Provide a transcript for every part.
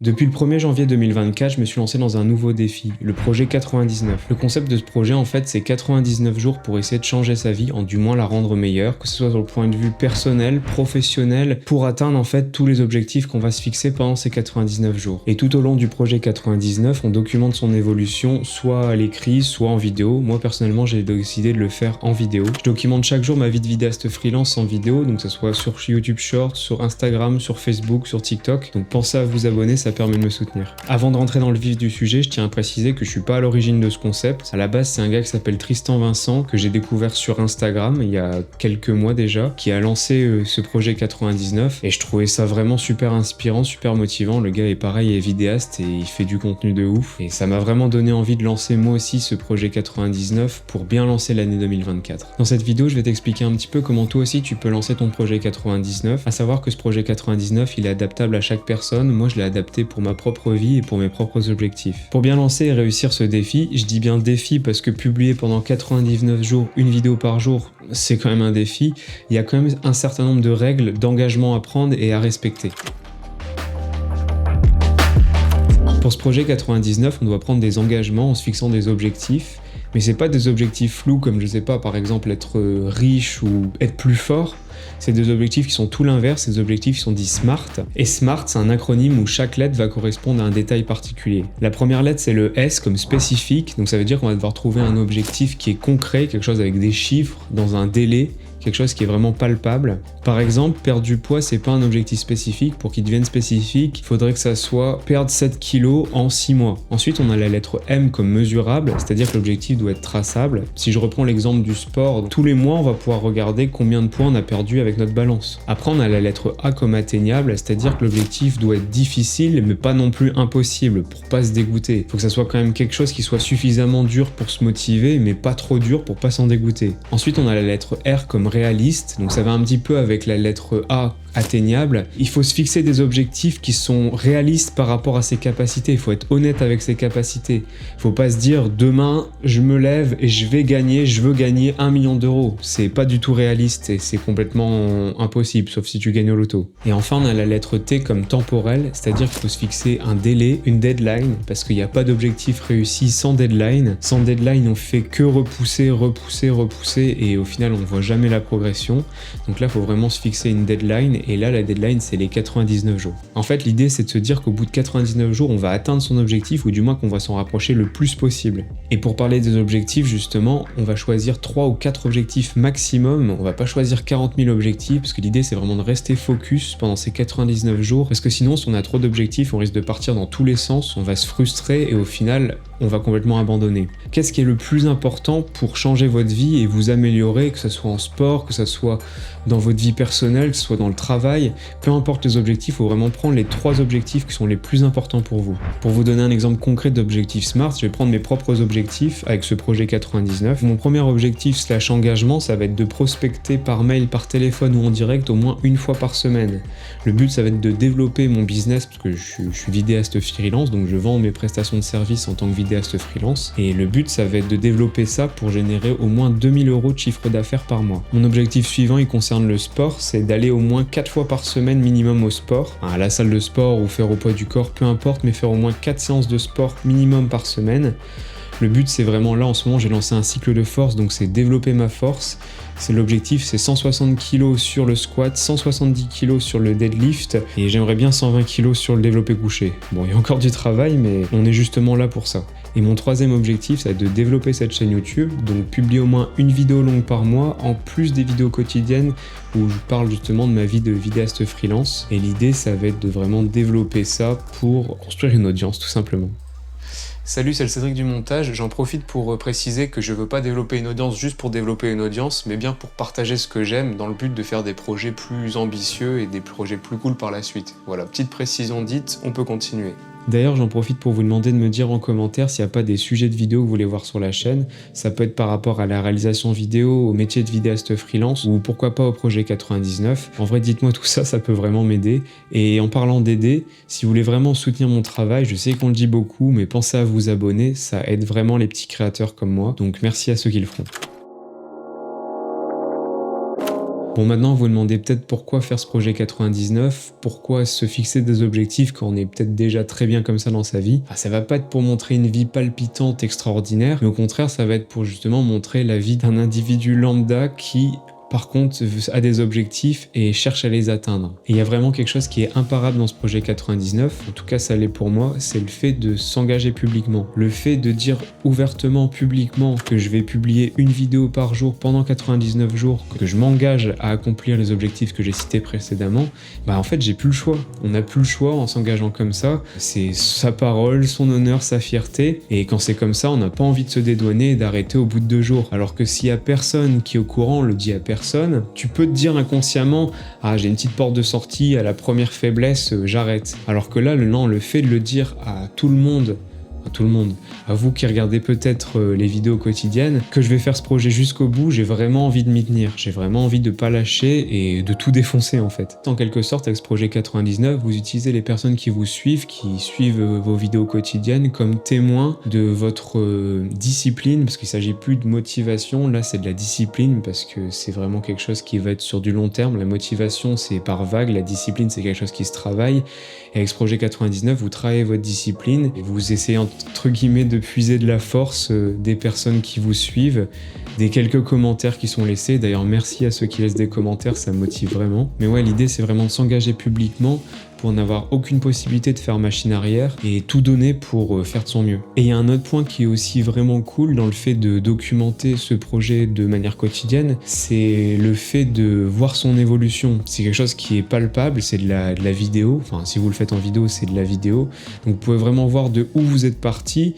Depuis le 1er janvier 2024, je me suis lancé dans un nouveau défi, le projet 99. Le concept de ce projet, en fait, c'est 99 jours pour essayer de changer sa vie, en du moins la rendre meilleure, que ce soit sur le point de vue personnel, professionnel, pour atteindre en fait tous les objectifs qu'on va se fixer pendant ces 99 jours. Et tout au long du projet 99, on documente son évolution, soit à l'écrit, soit en vidéo. Moi, personnellement, j'ai décidé de le faire en vidéo. Je documente chaque jour ma vie de vidéaste freelance en vidéo, donc que ce soit sur YouTube Short, sur Instagram, sur Facebook, sur TikTok. Donc pensez à vous abonner, ça permet de me soutenir. Avant de rentrer dans le vif du sujet, je tiens à préciser que je suis pas à l'origine de ce concept. À la base, c'est un gars qui s'appelle Tristan Vincent, que j'ai découvert sur Instagram il y a quelques mois déjà, qui a lancé ce projet 99, et je trouvais ça vraiment super inspirant, super motivant. Le gars est pareil, est vidéaste et il fait du contenu de ouf, et ça m'a vraiment donné envie de lancer moi aussi ce projet 99 pour bien lancer l'année 2024. Dans cette vidéo, je vais t'expliquer un petit peu comment toi aussi tu peux lancer ton projet 99, à savoir que ce projet 99, il est adaptable à chaque personne. Moi, je l'ai adapté pour ma propre vie et pour mes propres objectifs. Pour bien lancer et réussir ce défi, je dis bien défi parce que publier pendant 99 jours une vidéo par jour, c'est quand même un défi. Il y a quand même un certain nombre de règles, d'engagements à prendre et à respecter. Pour ce projet 99, on doit prendre des engagements en se fixant des objectifs, mais c'est pas des objectifs flous comme, je sais pas, par exemple être riche ou être plus fort. C'est des objectifs qui sont tout l'inverse, c'est des objectifs qui sont dits SMART. Et SMART, c'est un acronyme où chaque lettre va correspondre à un détail particulier. La première lettre, c'est le S comme spécifique, donc ça veut dire qu'on va devoir trouver un objectif qui est concret, quelque chose avec des chiffres, dans un délai, quelque chose qui est vraiment palpable. Par exemple, perdre du poids, c'est pas un objectif spécifique. Pour qu'il devienne spécifique, il faudrait que ça soit perdre 7 kg en 6 mois. Ensuite, on a la lettre M comme mesurable, c'est-à-dire que l'objectif doit être traçable. Si je reprends l'exemple du sport, tous les mois, on va pouvoir regarder combien de poids on a perdu avec notre balance. Après, on a la lettre A comme atteignable, c'est-à-dire que l'objectif doit être difficile, mais pas non plus impossible, pour pas se dégoûter. Il faut que ça soit quand même quelque chose qui soit suffisamment dur pour se motiver, mais pas trop dur pour pas s'en dégoûter. Ensuite, on a la lettre R comme réaliste, donc ça va un petit peu avec la lettre A atteignable. Il faut se fixer des objectifs qui sont réalistes par rapport à ses capacités. Il faut être honnête avec ses capacités. Il faut pas se dire demain je me lève et je veux gagner 1 million d'euros. C'est pas du tout réaliste et c'est complètement impossible, sauf si tu gagnes au loto. Et enfin, on a la lettre T comme temporel, c'est-à-dire qu'il faut se fixer un délai, une deadline, parce qu'il n'y a pas d'objectif réussi sans deadline. Sans deadline, on fait que repousser et au final, on ne voit jamais la progression. Donc là, il faut vraiment se fixer une deadline. Et là, la deadline, c'est les 99 jours. En fait, l'idée, c'est de se dire qu'au bout de 99 jours, on va atteindre son objectif, ou du moins qu'on va s'en rapprocher le plus possible. Et pour parler des objectifs, justement, on va choisir 3 ou 4 objectifs maximum. On va pas choisir 40 000 objectifs, parce que l'idée, c'est vraiment de rester focus pendant ces 99 jours, parce que sinon, si on a trop d'objectifs, on risque de partir dans tous les sens, on va se frustrer, et au final, on va complètement abandonner. Qu'est-ce qui est le plus important pour changer votre vie et vous améliorer, que ce soit en sport, que ce soit dans votre vie personnelle, que ce soit dans le travail, peu importe les objectifs, il faut vraiment prendre les 3 objectifs qui sont les plus importants pour vous. Pour vous donner un exemple concret d'objectif SMART, je vais prendre mes propres objectifs avec ce projet 99. Mon premier objectif / engagement, ça va être de prospecter par mail, par téléphone ou en direct au moins une fois par semaine. Le but, ça va être de développer mon business, parce que je suis vidéaste freelance, donc je vends mes prestations de service en tant que vidéaste freelance, et le but, ça va être de développer ça pour générer au moins 2000 € de chiffre d'affaires par mois. Mon objectif suivant, il concerne le sport, c'est d'aller au moins 4 fois par semaine minimum au sport, à la salle de sport ou faire au poids du corps, peu importe, mais faire au moins 4 séances de sport minimum par semaine. Le but, c'est vraiment là, en ce moment, j'ai lancé un cycle de force, donc c'est développer ma force. C'est l'objectif, c'est 160 kg sur le squat, 170 kg sur le deadlift, et j'aimerais bien 120 kg sur le développé couché. Bon, il y a encore du travail, mais on est justement là pour ça. Et mon troisième objectif, c'est de développer cette chaîne YouTube, donc publier au moins une vidéo longue par mois, en plus des vidéos quotidiennes où je parle justement de ma vie de vidéaste freelance. Et l'idée, ça va être de vraiment développer ça pour construire une audience, tout simplement. Salut, c'est le Cédric du montage. J'en profite pour préciser que je veux pas développer une audience juste pour développer une audience, mais bien pour partager ce que j'aime dans le but de faire des projets plus ambitieux et des projets plus cool par la suite. Voilà, petite précision dite, on peut continuer. D'ailleurs, j'en profite pour vous demander de me dire en commentaire s'il n'y a pas des sujets de vidéos que vous voulez voir sur la chaîne. Ça peut être par rapport à la réalisation vidéo, au métier de vidéaste freelance, ou pourquoi pas au projet 99. En vrai, dites-moi tout ça, ça peut vraiment m'aider. Et en parlant d'aider, si vous voulez vraiment soutenir mon travail, je sais qu'on le dit beaucoup, mais pensez à vous abonner, ça aide vraiment les petits créateurs comme moi. Donc merci à ceux qui le feront. Bon, maintenant, vous vous demandez peut-être pourquoi faire ce projet 99, pourquoi se fixer des objectifs quand on est peut-être déjà très bien comme ça dans sa vie. Ça va pas être pour montrer une vie palpitante, extraordinaire, mais au contraire, ça va être pour justement montrer la vie d'un individu lambda qui, par contre, a des objectifs et cherche à les atteindre. Et il y a vraiment quelque chose qui est imparable dans ce projet 99, en tout cas ça l'est pour moi, c'est le fait de s'engager publiquement. Le fait de dire ouvertement, publiquement, que je vais publier une vidéo par jour pendant 99 jours, que je m'engage à accomplir les objectifs que j'ai cités précédemment, en fait j'ai plus le choix. On n'a plus le choix en s'engageant comme ça. C'est sa parole, son honneur, sa fierté, et quand c'est comme ça, on n'a pas envie de se dédouaner et d'arrêter au bout de 2 jours. Alors que s'il y a personne qui est au courant, on le dit à personne, tu peux te dire inconsciemment « Ah, j'ai une petite porte de sortie, à la première faiblesse, j'arrête ». Alors que là, le fait de le dire à tout le monde, à vous qui regardez peut-être les vidéos quotidiennes, que je vais faire ce projet jusqu'au bout, j'ai vraiment envie de m'y tenir, j'ai vraiment envie de pas lâcher et de tout défoncer en fait. En quelque sorte, avec ce projet 99, vous utilisez les personnes qui vous suivent, qui suivent vos vidéos quotidiennes comme témoins de votre discipline, parce qu'il s'agit plus de motivation, là c'est de la discipline, parce que c'est vraiment quelque chose qui va être sur du long terme. La motivation c'est par vague, la discipline c'est quelque chose qui se travaille, et avec ce projet 99, vous travaillez votre discipline, et vous essayez entre guillemets de puiser de la force des personnes qui vous suivent, des quelques commentaires qui sont laissés. D'ailleurs merci à ceux qui laissent des commentaires, ça me motive vraiment. Mais ouais, l'idée c'est vraiment de s'engager publiquement pour n'avoir aucune possibilité de faire machine arrière et tout donner pour faire de son mieux. Et il y a un autre point qui est aussi vraiment cool dans le fait de documenter ce projet de manière quotidienne, c'est le fait de voir son évolution. C'est quelque chose qui est palpable, c'est de la vidéo, enfin si vous le faites en vidéo, c'est de la vidéo. Donc vous pouvez vraiment voir de où vous êtes parti,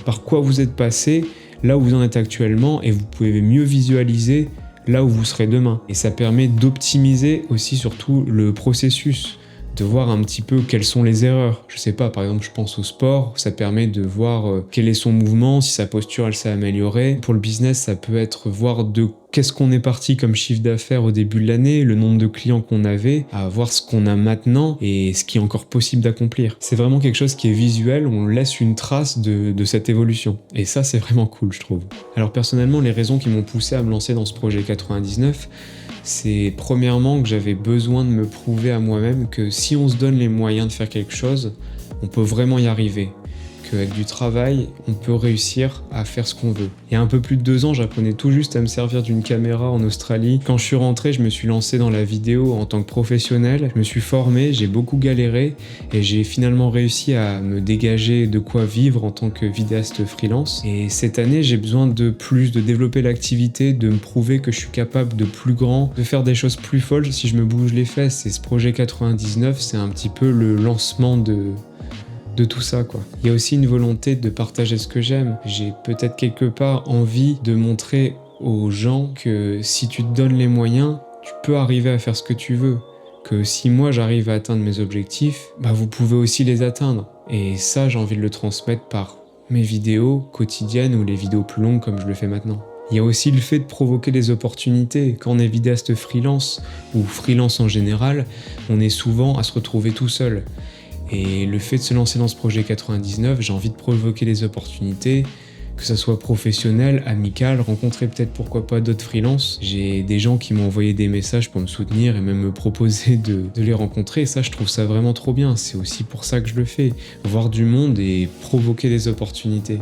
par quoi vous êtes passé, là où vous en êtes actuellement, et vous pouvez mieux visualiser là où vous serez demain. Et ça permet d'optimiser aussi surtout le processus, de voir un petit peu quelles sont les erreurs. Je sais pas, par exemple, je pense au sport, ça permet de voir quel est son mouvement, si sa posture elle s'est améliorée. Pour le business, ça peut être voir de qu'est-ce qu'on est parti comme chiffre d'affaires au début de l'année, le nombre de clients qu'on avait, à voir ce qu'on a maintenant et ce qui est encore possible d'accomplir. C'est vraiment quelque chose qui est visuel, on laisse une trace de cette évolution. Et ça, c'est vraiment cool, je trouve. Alors personnellement, les raisons qui m'ont poussé à me lancer dans ce projet 99, c'est premièrement que j'avais besoin de me prouver à moi-même que si on se donne les moyens de faire quelque chose, on peut vraiment y arriver. Qu'avec du travail, on peut réussir à faire ce qu'on veut. Il y a un peu plus de 2 ans, j'apprenais tout juste à me servir d'une caméra en Australie. Quand je suis rentré, je me suis lancé dans la vidéo en tant que professionnel. Je me suis formé, j'ai beaucoup galéré et j'ai finalement réussi à me dégager de quoi vivre en tant que vidéaste freelance. Et cette année, j'ai besoin de plus, de développer l'activité, de me prouver que je suis capable de plus grand, de faire des choses plus folles si je me bouge les fesses. Et ce projet 99, c'est un petit peu le lancement de tout ça, quoi. Il y a aussi une volonté de partager ce que j'aime. J'ai peut-être quelque part envie de montrer aux gens que si tu te donnes les moyens, tu peux arriver à faire ce que tu veux. Que si moi j'arrive à atteindre mes objectifs, vous pouvez aussi les atteindre. Et ça, j'ai envie de le transmettre par mes vidéos quotidiennes ou les vidéos plus longues comme je le fais maintenant. Il y a aussi le fait de provoquer des opportunités. Quand on est vidéaste freelance, ou freelance en général, on est souvent à se retrouver tout seul. Et le fait de se lancer dans ce projet 99, j'ai envie de provoquer des opportunités, que ça soit professionnel, amical, rencontrer peut-être pourquoi pas d'autres freelances. J'ai des gens qui m'ont envoyé des messages pour me soutenir et même me proposer de les rencontrer. Et ça, je trouve ça vraiment trop bien. C'est aussi pour ça que je le fais. Voir du monde et provoquer des opportunités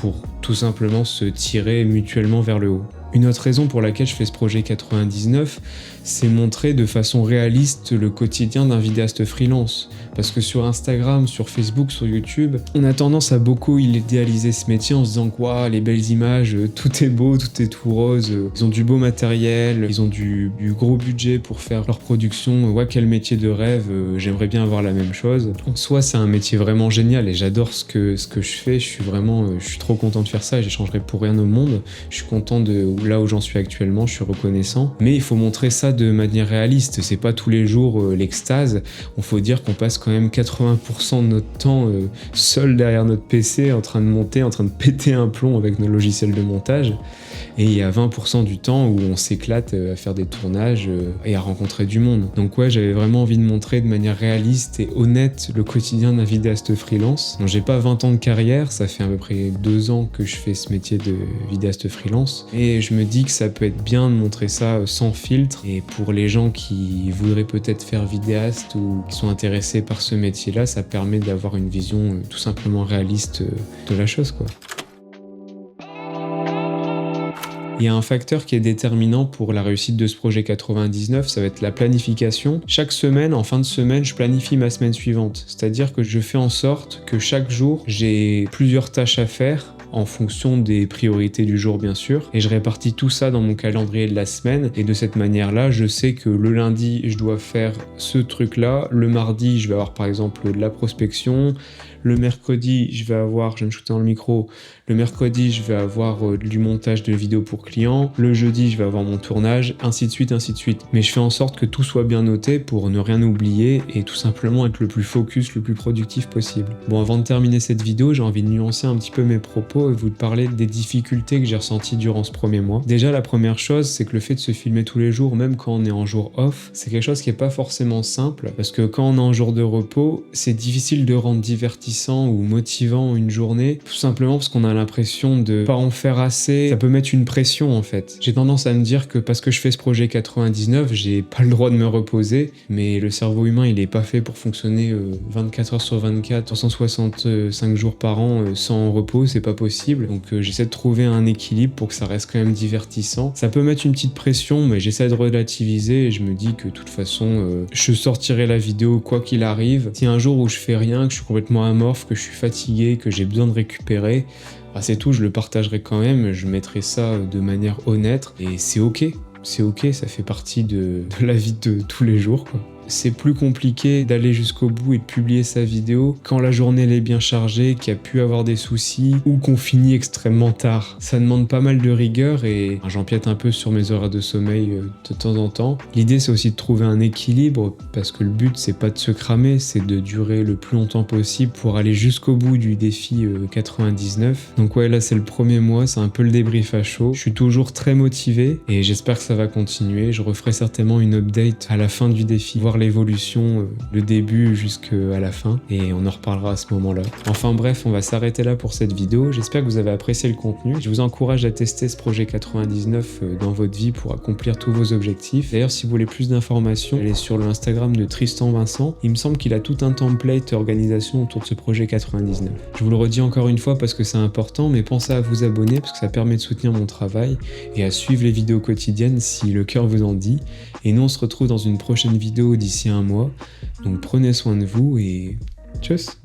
pour tout simplement se tirer mutuellement vers le haut. Une autre raison pour laquelle je fais ce projet 99, c'est montrer de façon réaliste le quotidien d'un vidéaste freelance. Parce que sur Instagram, sur Facebook, sur YouTube, on a tendance à beaucoup idéaliser ce métier en se disant que wow, les belles images, tout est beau, tout est tout rose, ils ont du beau matériel, ils ont du gros budget pour faire leur production, ouais, quel métier de rêve, j'aimerais bien avoir la même chose. En soi, c'est un métier vraiment génial et j'adore ce que je fais, je suis trop content de faire ça et j'échangerai pour rien au monde. Je suis content de là où j'en suis actuellement, je suis reconnaissant. Mais il faut montrer ça de manière réaliste, c'est pas tous les jours l'extase. Il faut dire qu'on passe quand même 80% de notre temps seul derrière notre PC, en train de monter, en train de péter un plomb avec nos logiciels de montage. Et il y a 20% du temps où on s'éclate à faire des tournages et à rencontrer du monde. Donc ouais, j'avais vraiment envie de montrer de manière réaliste et honnête le quotidien d'un vidéaste freelance. Donc j'ai pas 20 ans de carrière, ça fait à peu près 2 ans que je fais ce métier de vidéaste freelance. Et je je me dis que ça peut être bien de montrer ça sans filtre, et pour les gens qui voudraient peut-être faire vidéaste ou qui sont intéressés par ce métier-là, ça permet d'avoir une vision tout simplement réaliste de la chose, quoi. Il y a un facteur qui est déterminant pour la réussite de ce projet 99, ça va être la planification. Chaque semaine, en fin de semaine, je planifie ma semaine suivante. C'est-à-dire que je fais en sorte que chaque jour, j'ai plusieurs tâches à faire, en fonction des priorités du jour bien sûr, et je répartis tout ça dans mon calendrier de la semaine, et de cette manière-là, je sais que le lundi, je dois faire ce truc-là, le mardi, je vais avoir par exemple de la prospection, le mercredi, je vais me shooter dans le micro, le mercredi, je vais avoir du montage de vidéos pour clients, le jeudi, je vais avoir mon tournage, ainsi de suite, ainsi de suite. Mais je fais en sorte que tout soit bien noté pour ne rien oublier et tout simplement être le plus focus, le plus productif possible. Bon, avant de terminer cette vidéo, j'ai envie de nuancer un petit peu mes propos et vous parler des difficultés que j'ai ressenties durant ce premier mois. Déjà, la première chose, c'est que le fait de se filmer tous les jours, même quand on est en jour off, c'est quelque chose qui est pas forcément simple, parce que quand on est en jour de repos, c'est difficile de rendre divertissant ou motivant une journée, tout simplement parce qu'on a l'impression de pas en faire assez. Ça peut mettre une pression en fait. J'ai tendance à me dire que parce que je fais ce projet 99, j'ai pas le droit de me reposer, mais le cerveau humain il est pas fait pour fonctionner 24 heures sur 24, 365 jours par an sans repos, c'est pas possible. Donc j'essaie de trouver un équilibre pour que ça reste quand même divertissant. Ça peut mettre une petite pression, mais j'essaie de relativiser et je me dis que de toute façon je sortirai la vidéo quoi qu'il arrive. Si un jour où je fais rien, que je suis complètement amorphe, que je suis fatigué, que j'ai besoin de récupérer, c'est tout, je le partagerai quand même, je mettrai ça de manière honnête et c'est ok, ça fait partie de la vie de tous les jours, quoi. C'est plus compliqué d'aller jusqu'au bout et de publier sa vidéo quand la journée elle est bien chargée, qu'il y a pu avoir des soucis ou qu'on finit extrêmement tard. Ça demande pas mal de rigueur et j'empiète un peu sur mes horaires de sommeil de temps en temps. L'idée c'est aussi de trouver un équilibre parce que le but c'est pas de se cramer, c'est de durer le plus longtemps possible pour aller jusqu'au bout du défi 99. Donc ouais, là c'est le premier mois, c'est un peu le débrief à chaud. Je suis toujours très motivé et j'espère que ça va continuer. Je referai certainement une update à la fin du défi, voir l'évolution, le début jusqu'à la fin, et on en reparlera à ce moment-là. Enfin bref, on va s'arrêter là pour cette vidéo. J'espère que vous avez apprécié le contenu. Je vous encourage à tester ce projet 99 dans votre vie pour accomplir tous vos objectifs. D'ailleurs, si vous voulez plus d'informations, allez sur le Instagram de Tristan Vincent. Il me semble qu'il a tout un template organisation autour de ce projet 99. Je vous le redis encore une fois parce que c'est important, mais pensez à vous abonner parce que ça permet de soutenir mon travail et à suivre les vidéos quotidiennes si le cœur vous en dit. Et nous, on se retrouve dans une prochaine vidéo d'ici un mois. Donc prenez soin de vous et tchuss!